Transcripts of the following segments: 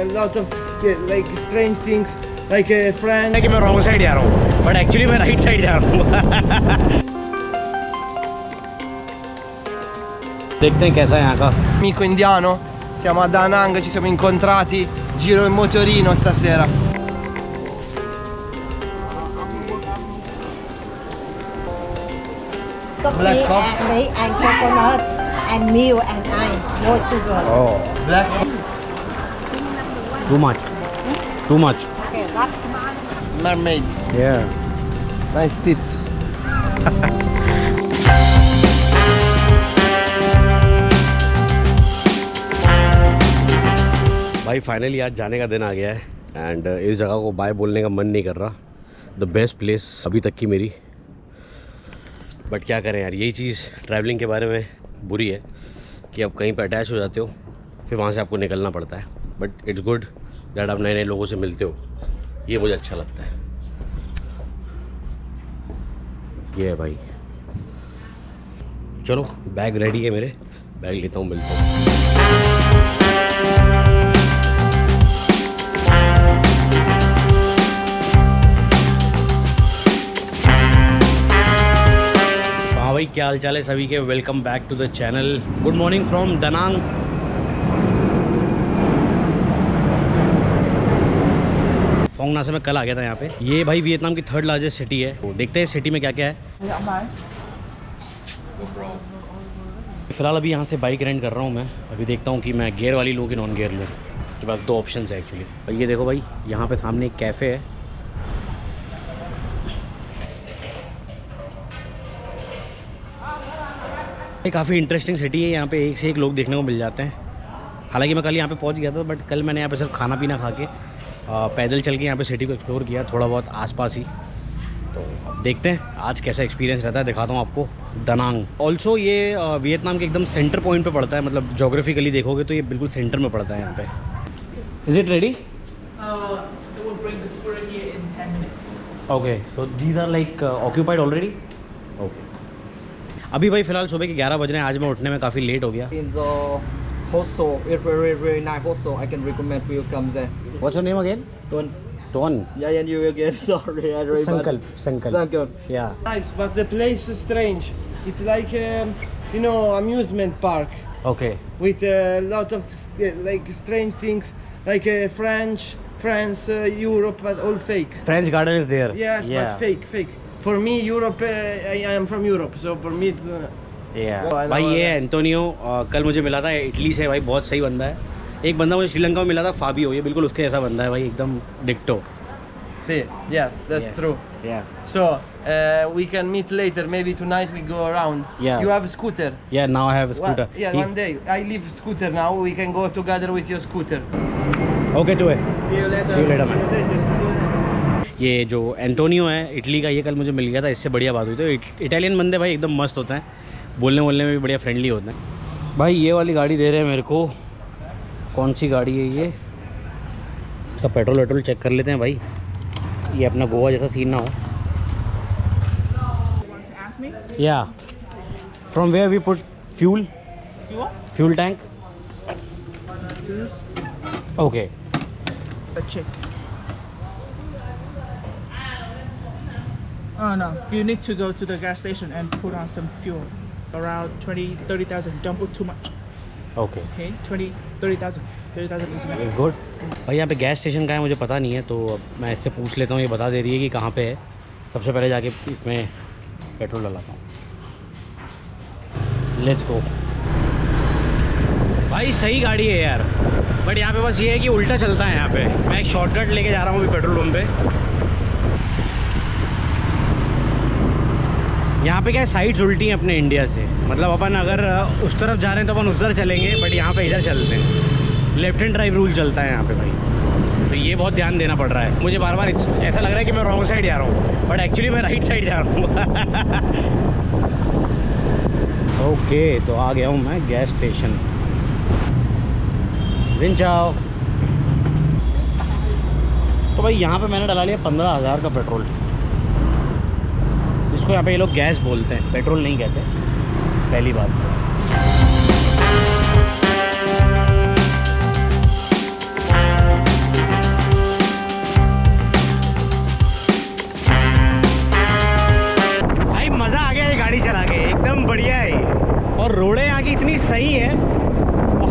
lot of like strange things, like a friend. कि मैं wrong side जा रहा हूँ, बट एक्चुअली मैं राइट साइड जा रहा हूँ। देखते हैं कैसा है यहाँ का। Amico indiano, siamo a Da Nang, ci siamo incontrati, giro in motorino stasera. Black coffee and coconut and milk and ice, no sugar. Oh, black too much. Too much. Okay, that's mermaid, Yeah. nice tits. भाई finally आज जाने का दिन आ गया है and इस जगह को बाय बोलने का मन नहीं कर रहा। द बेस्ट प्लेस अभी तक की मेरी, बट क्या करें यार, यही चीज़ ट्रैवलिंग के बारे में बुरी है कि आप कहीं पर अटैच हो जाते हो, फिर वहाँ से आपको निकलना पड़ता है। बट इट्स गुड दैट आप नए नए लोगों से मिलते हो, ये मुझे अच्छा लगता है। ये है भाई, चलो बैग रेडी है मेरे, बैग लेता हूँ, मिलता हूँ। भाई क्या हाल चाल है सभी के, welcome back to the channel. Good morning from Da Nang. Phong Nha से मैं कल आ गया था यहाँ पे। ये भाई वियतनाम की 3rd लार्जेस्ट सिटी है। तो देखते हैं सिटी में क्या क्या है। फिलहाल अभी यहाँ से बाइक रेंट कर रहा हूँ मैं। अभी देखता हूँ कि मैं गियर वाली लूँ कि नॉन गियर लूँ। के पास 2 ऑप्शन है एक्चुअली। और ये देखो भाई, यहाँ पे सामने एक कैफ़े है। काफ़ी इंटरेस्टिंग सिटी है, यहाँ पे एक से एक लोग देखने को मिल जाते हैं। हालांकि मैं कल यहाँ पे पहुँच गया था, बट कल मैंने यहाँ पे सिर्फ खाना पीना खा के पैदल चल के यहाँ पे सिटी को एक्सप्लोर किया, थोड़ा बहुत आसपास ही। तो अब देखते हैं आज कैसा एक्सपीरियंस रहता है, दिखाता हूँ आपको दनांग। ऑल्सो ये वियतनाम के एकदम सेंटर पॉइंट पे पड़ता है, मतलब जोग्राफिकली देखोगे तो ये बिल्कुल सेंटर में पड़ता है यहाँ पे। Is it ready? Okay, so these are like occupied already. Okay, अभी भाई फ़िलहाल सुबह के 11 बज रहे हैं। आज मैं उठने में काफ़ी लेट हो गया। In the hostel, it's very nice hostel. I can recommend for you come there. What's your name again? Don. Don. Yeah, and you again. Sorry, I really Sankalp. Sankalp. Sankalp. Yeah. Nice, but the place is strange. It's like you know, amusement park Okay. with a lot of like strange things, like France, Europe, but all fake. French garden is there. Yes, Yeah. but fake. For me, Europe, I am from Europe, so for me it's. Yeah. Oh, I know भाई ये that. Antonio कल मुझे मिला था Italy से। भाई बहुत सही बंदा है। एक बंदा मुझे श्रीलंका में मिला था, फाबियो, ये बिल्कुल उसके जैसा बंदा है भाई, एकदम डिक्टो। See, yes, that's Yeah. true. Yeah. So we can meet later. Maybe tonight we go around. Yeah. You have a scooter. Yeah, now I have a scooter. One day. I leave scooter now. We can go together with your scooter. Okay, do it. See you later. See you later, man. See you later. ये जो Antonio है Italy का, ये कल मुझे मिल गया था, इससे बढ़िया बात हुई। तो इटालियन बंदे भाई एकदम मस्त होते हैं, बोलने में भी बढ़िया फ्रेंडली होते हैं। भाई ये वाली गाड़ी दे रहे हैं मेरे को। कौन सी गाड़ी है ये? इसका पेट्रोल वेट्रोल चेक कर लेते हैं भाई, ये अपना गोवा जैसा सीन ना हो। या from where we put fuel? Fuel tank. Okay. Check. Oh no, you need to go to the gas station and put on some fuel. Around 20-30,000. Don't put too much. Okay, Okay, 20-30,000. 30,000 is enough. It's good. भाई यहाँ पे gas station का है मुझे पता नहीं है, तो अब मैं इससे पूछ लेता हूँ, ये बता दे रही है कि कहाँ पे है। सबसे पहले जाके इसमें पेट्रोल डलाता हूँ। Let's go. भाई सही गाड़ी है यार, बट यहाँ पे बस ये है कि उल्टा चलता है यहाँ पे। मैं एक शॉर्टकट लेके जा रहा हूँ अभी पेट्रोल पंप पे। यहाँ पे क्या है, साइड्स उल्टी हैं अपने इंडिया से। मतलब अपन अगर उस तरफ जा रहे हैं तो अपन उस तरफ चलेंगे, बट यहाँ पे इधर चलते हैं। लेफ्ट हैंड ड्राइव रूल चलता है यहाँ पे भाई, तो ये बहुत ध्यान देना पड़ रहा है। मुझे बार बार ऐसा लग रहा है कि मैं रॉन्ग साइड जा रहा हूँ, बट एक्चुअली मैं राइट साइड जा रहा हूँ। ओके, तो आ गया हूँ मैं गैस स्टेशन। रिन जाओ। तो भाई यहाँ पे मैंने डला लिया 15,000 का पेट्रोल। इसको यहाँ पे ये लोग गैस बोलते हैं, पेट्रोल नहीं कहते, पहली बात।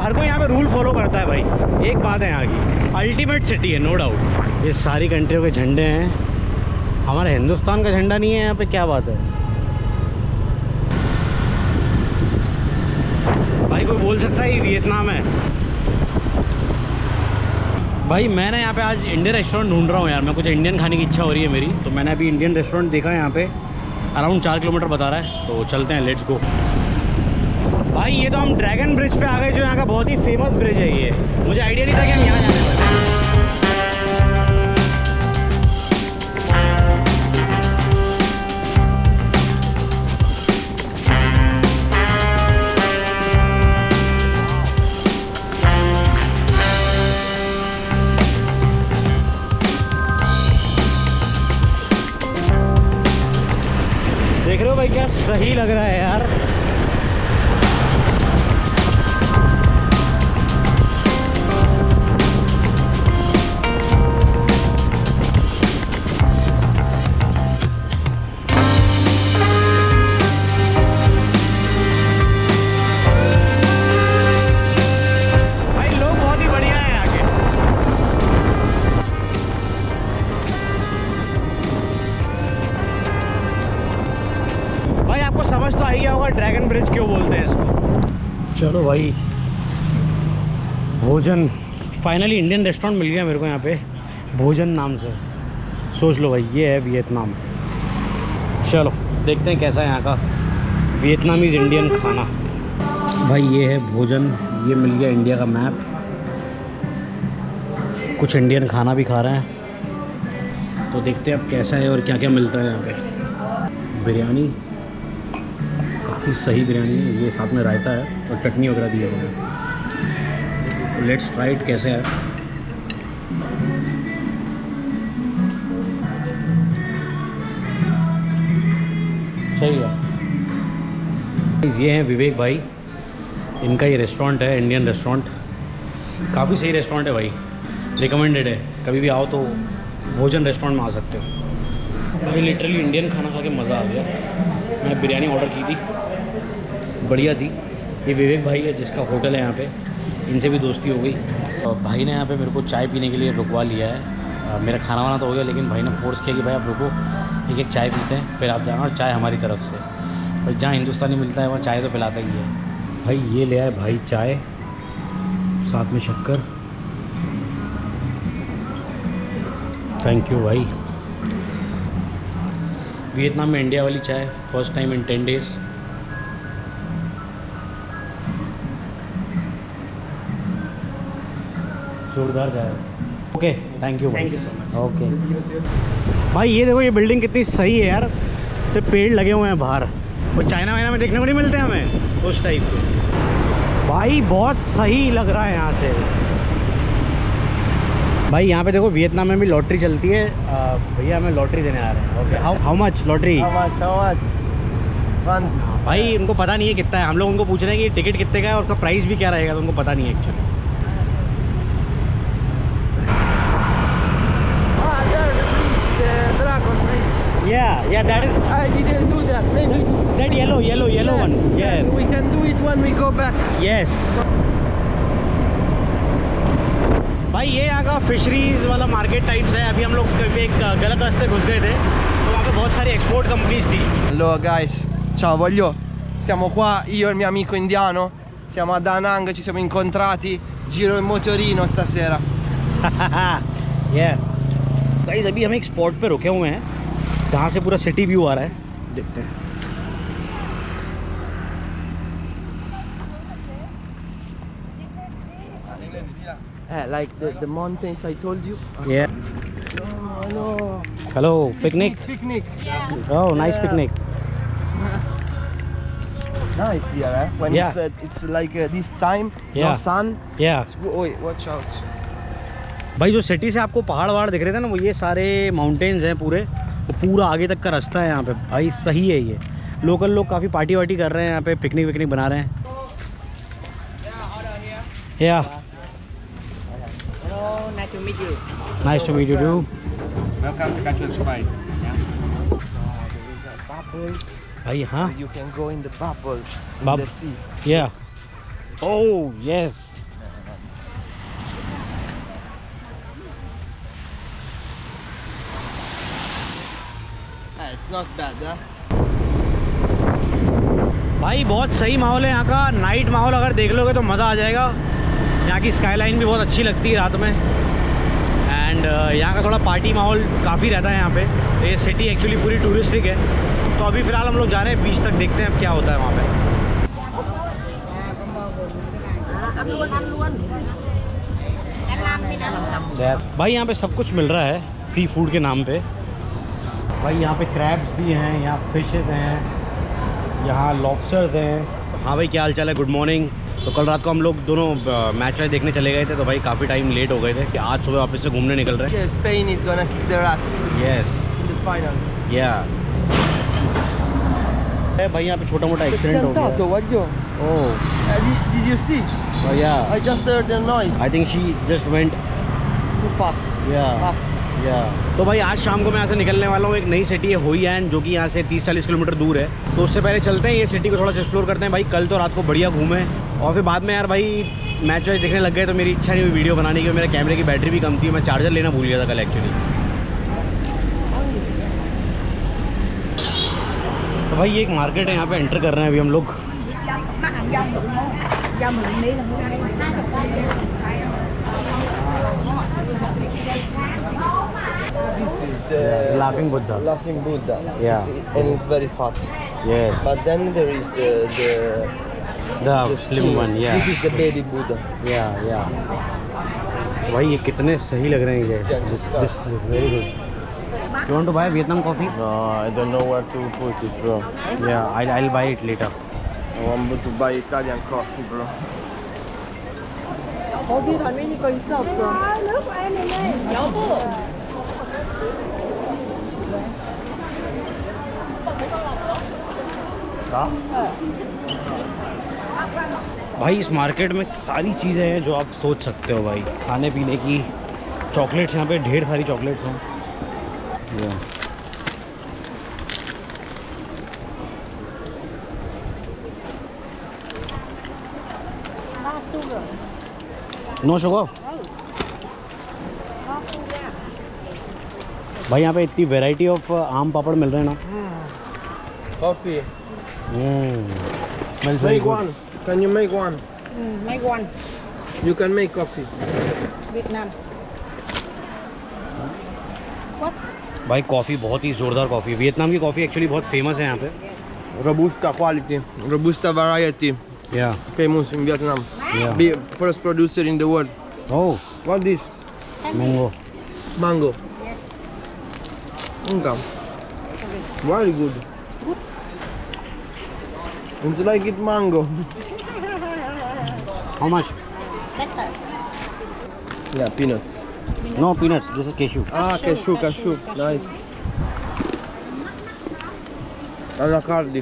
हर कोई यहाँ पे रूल फॉलो करता है भाई, एक बात है यहाँ की, अल्टीमेट सिटी है नो डाउट। ये सारी कंट्रियों के झंडे हैं, हमारे हिंदुस्तान का झंडा नहीं है यहाँ पे, क्या बात है भाई। कोई बोल सकता है ये वियतनाम है भाई। मैं ना यहाँ पे आज इंडियन रेस्टोरेंट ढूंढ रहा हूँ यार, मैं कुछ इंडियन खाने की इच्छा हो रही है मेरी, तो मैंने अभी इंडियन रेस्टोरेंट देखा है यहाँ पे, अराउंड 4 किलोमीटर बता रहा है, तो चलते हैं, लेट्स गो। भाई ये तो हम ड्रैगन ब्रिज पे आ गए, जो यहाँ का बहुत ही फेमस ब्रिज है ये, मुझे आइडिया नहीं था कि हम यहाँ जाने वाले हैं। देख रहे हो भाई क्या सही लग रहा है यार। भाई लोग बहुत ही बढ़िया है यहाँ के। भाई आपको समझ तो आ ही गया होगा ड्रैगन ब्रिज क्यों बोलते हैं इसको। चलो भाई, भोजन फाइनली इंडियन रेस्टोरेंट मिल गया मेरे को यहाँ पे, भोजन नाम से, सोच लो भाई ये है वियतनाम। चलो देखते हैं कैसा है यहाँ का वियतनामीज इंडियन खाना। भाई ये है भोजन, ये मिल गया इंडिया का मैप, कुछ इंडियन खाना भी खा रहे हैं, तो देखते हैं अब कैसा है और क्या क्या मिलता है यहाँ पे। बिरयानी काफ़ी सही बिरयानी है, ये साथ में रायता है और चटनी वगैरह दी है, तो लेट्स ट्राई इट कैसे है। सही है। ये हैं विवेक भाई, इनका ये रेस्टोरेंट है, इंडियन रेस्टोरेंट, काफ़ी सही रेस्टोरेंट है भाई, रिकमेंडेड है, कभी भी आओ तो भोजन रेस्टोरेंट में आ सकते हो भाई। लिटरली इंडियन खाना खा के मज़ा आ गया। मैंने बिरयानी ऑर्डर की थी, बढ़िया थी। ये विवेक भाई है जिसका होटल है यहाँ पे, इनसे भी दोस्ती हो गई, और भाई ने यहाँ पे मेरे को चाय पीने के लिए रुकवा लिया है। मेरा खाना वाना तो हो गया, लेकिन भाई ने फोर्स किया कि भाई आप रुको, एक एक चाय पीते हैं फिर आप जाना, और चाय हमारी तरफ से भाई, जहाँ हिंदुस्तानी मिलता है वहाँ चाय तो पिलाता ही है भाई। ये ले आए भाई चाय, साथ में शक्कर, थैंक यू भाई। वियतनाम में इंडिया वाली चाय, फर्स्ट टाइम इन 10 days। जोरदार चाय। ओके थैंक यू भाई, ओके भाई। ये देखो ये बिल्डिंग कितनी सही है यार, तो पेड़ लगे हुए हैं बाहर, और चाइना वाइना में देखने को नहीं मिलते हमें उस टाइप के। भाई बहुत सही लग रहा है यहाँ से भाई। यहाँ पे देखो वियतनाम में भी लॉटरी चलती है, भैया हमें लॉटरी देने आ रहे हैं। Okay how much lottery? भाई उनको पता नहीं है कितना है, हम लोग उनको पूछ रहे हैं कि टिकट कितने का है और उसका प्राइस भी क्या रहेगा, तो उनको पता नहीं है actually. Yeah, that is. I didn't do that. Maybe. That yellow one. Yes. We can do it when we go back. Yes. भाई ये यहाँ का फिशरीज वाला मार्केट टाइप्स है। अभी हम लोग कभी एक गलत रास्ते घुस गए थे, तो वहाँ पे बहुत सारी एक्सपोर्ट कंपनीज थी। Allora guys, ciao, siamo qua, io e il mio amico indiano, siamo a Da Nang, ci siamo incontrati, giro in motorino stasera. Yeah. Guys अभी हम एक स्पॉट पे रुके हुए हैं जहाँ से पूरा सिटी व्यू आ रहा है, देखते हैं। Like the mountains I told you. Yeah. Hello, picnic. Picnic. Oh, nice picnic. Nice here, eh? When Yeah. it's like this time, Yeah. no sun. Yeah. It's good. Wait, watch out. भाई जो city से आपको पहाड़ वहाड़ दिख रहे थे ना, वो ये सारे माउंटेन्स हैं पूरे, वो पूरा आगे तक का रास्ता है यहाँ पे भाई। सही है ये, लोकल लोग काफ़ी पार्टी वार्टी कर रहे हैं यहाँ पे, पिकनिक विकनिक बना रहे हैं। Yeah. Hello, nice to meet you. Nice to meet you too. Welcome to Cultural Spine. There is a bubble. भाई हाँ, You can go in the bubble in Bub- the sea. yeah. Oh yes. It's not bad, huh? भाई बहुत सही माहौल है यहाँ का। Night माहौल अगर देख लोगे तो मज़ा आ जाएगा। यहाँ की स्काईलाइन भी बहुत अच्छी लगती है रात में। एंड यहाँ का थोड़ा पार्टी माहौल काफ़ी रहता है यहाँ पे। तो ये सिटी एक्चुअली पूरी टूरिस्टिक है। तो अभी फ़िलहाल हम लोग जा रहे हैं बीच तक, देखते हैं अब क्या होता है वहाँ पे। भाई यहाँ पे सब कुछ मिल रहा है सी फूड के नाम पे। भाई यहाँ पे क्रैब्स भी हैं, यहाँ फिशेस हैं, यहाँ लॉबस्टर्स हैं। हाँ भाई, क्या हाल चाल है? Good morning. तो कल रात को हम लोग दोनों मैच वैच देखने चले गए थे, तो भाई काफ़ी टाइम लेट हो गए थे कि आज सुबह वापस से घूमने निकल रहे हैं। Yeah, Spain is gonna kick their ass yes in the final. या भाई यहाँ पे छोटा मोटा एक्सीडेंट हो गया। Guaglio. Oh Did you see? या I just heard the noise. I think she just went Too fast. या Up. या। तो भाई आज शाम को मैं यहाँ से निकलने वाला हूँ। एक नई सिटी है होइएन, जो कि यहाँ से 30-40 किलोमीटर दूर है। तो उससे पहले चलते हैं ये सिटी को थोड़ा सा एक्सप्लोर करते हैं। भाई कल तो रात को बढ़िया घूमे, और फिर बाद में यार भाई मैच वैच देखने लग गए, तो मेरी इच्छा नहीं हुई वीडियो बनाने की। मेरे कैमरे की बैटरी भी कम थी, मैं चार्जर लेना भूल गया था कल एक्चुअली। तो भाई ये एक मार्केट है, यहाँ पे एंटर कर रहे हैं अभी हम लोग। This is the Laughing Buddha. Laughing Buddha. Yeah. And it's very fat. Yes. But then there is the The slim skinny. one, yeah. This is the baby Buddha. या भाई ये कितने सही लग रहे हैं ये। Just this very good. You want to buy Vietnam coffee? No, I don't know where to put it, bro. या I'll buy it later. I want to buy Italian coffee, bro. 거기 가면이 거 있어 없어? 여보. भाई इस मार्केट में सारी चीज़ें हैं जो आप सोच सकते हो भाई, खाने पीने की। चॉकलेट्स, यहाँ पे ढेर सारी चॉकलेट्स हैं। No sugar. भाई यहाँ पे इतनी वैरायटी ऑफ आम पापड़ मिल रहे हैं ना। Coffee. Smells very Make good. one. Can you make one? Make one. You can make coffee. Vietnam. What's भाई कॉफ़ी बहुत ही ज़ोरदार कॉफ़ी है। वियतनाम की कॉफ़ी एक्चुअली बहुत फेमस है यहाँ पे। Robusta quality. Robusta variety. या Famous in Vietnam. Yeah. Be first producer in the world. Oh What this? Mango. Mango. Yes. Okay. Very good. It's like it mango. How much? Better. Yeah, peanuts. No peanuts, this is cashew. Ah, cashew. Nice. Anacardi.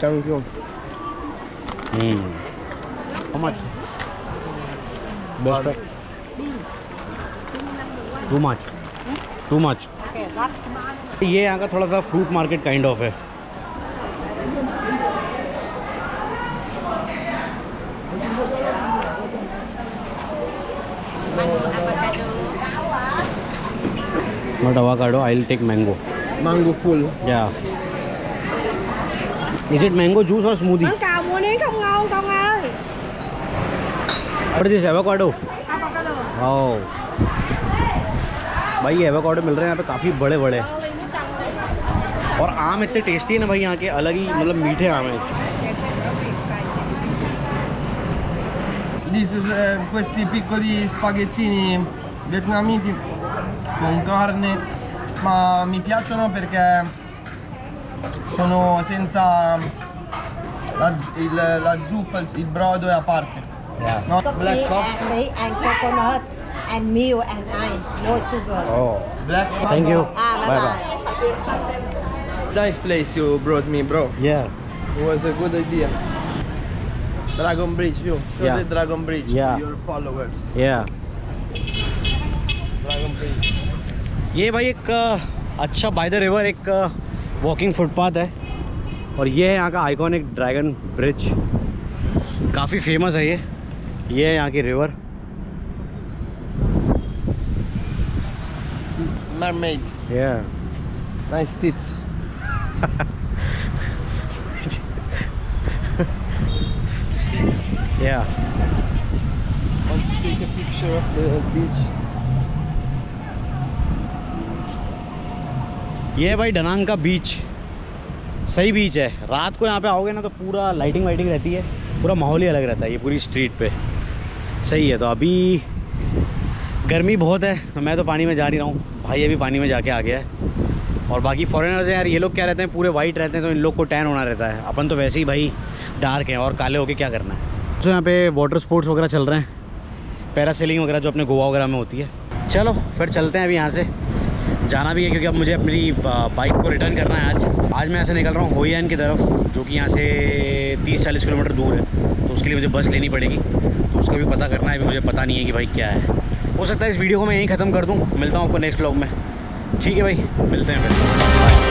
Thank you. How much? Best too much. Okay, what? ये यहाँ का थोड़ा सा fruit market kind of है। Not avocado, I'll take mango. Mango full. Yeah. Is it mango juice or smoothie? Con cào mua nến không ngon con ơi. What is this, avocado? Oh. भाई ये avocado मिल रहे हैं यहाँ पे काफ़ी बड़े बड़े, और आम इतने टेस्टी है ना भाई यहाँ के, अलग ही मतलब मीठे आम हैं। This is questi piccoli spaghettini vietnamiti con carne, ma mi piacciono perché sono senza la zuppa, il brodo è a parte. Yeah. No, Coffee black and coffee. milk and coconut and milk and ice. No sugar. Oh. Black Thank you. Bye bye. Nice place you brought me, bro. Yeah. It was a good idea. Dragon Bridge, you show Yeah. the Dragon Bridge Yeah. to your followers. Yeah. Dragon Bridge. ये भाई एक अच्छा by the river एक walking footpath है, और ये है यहाँ का आइकॉनिक ड्रैगन ब्रिज। काफ़ी फेमस है ये है यहाँ की river. Mermaid. Yeah. Nice tits. Yeah. Want to take a picture of the beach. ये है भाई डनांग का बीच, सही बीच है। रात को यहाँ पे आओगे ना तो पूरा लाइटिंग वाइटिंग रहती है, पूरा माहौल ही अलग रहता है ये पूरी स्ट्रीट पे। सही है। तो अभी गर्मी बहुत है तो मैं तो पानी में जा नहीं रहा हूँ, भाई अभी पानी में जाके आ गया है। और बाकी फॉरेनर्स हैं यार, ये लोग क्या रहते हैं पूरे वाइट रहते हैं तो इन लोग को टैन होना रहता है। अपन तो वैसे ही भाई डार्क हैं और काले होके क्या करना है। तो यहाँ पे वाटर स्पोर्ट्स वगैरह चल रहे हैं, पैरासेलिंग वगैरह जो अपने गोवा वगैरह में होती है। चलो फिर चलते हैं अभी यहाँ से, जाना भी है क्योंकि अब मुझे अपनी बाइक को रिटर्न करना है आज मैं ऐसे निकल रहा हूँ होयन की तरफ, जो कि यहाँ से 30-40 किलोमीटर दूर है। तो उसके लिए मुझे बस लेनी पड़ेगी, तो उसका भी पता करना है। अभी मुझे पता नहीं है कि भाई क्या है। हो सकता है इस वीडियो को मैं यहीं ख़त्म कर दूँ। मिलता हूँ आपको नेक्स्ट व्लॉग में। ठीक है भाई, मिलते हैं फिर।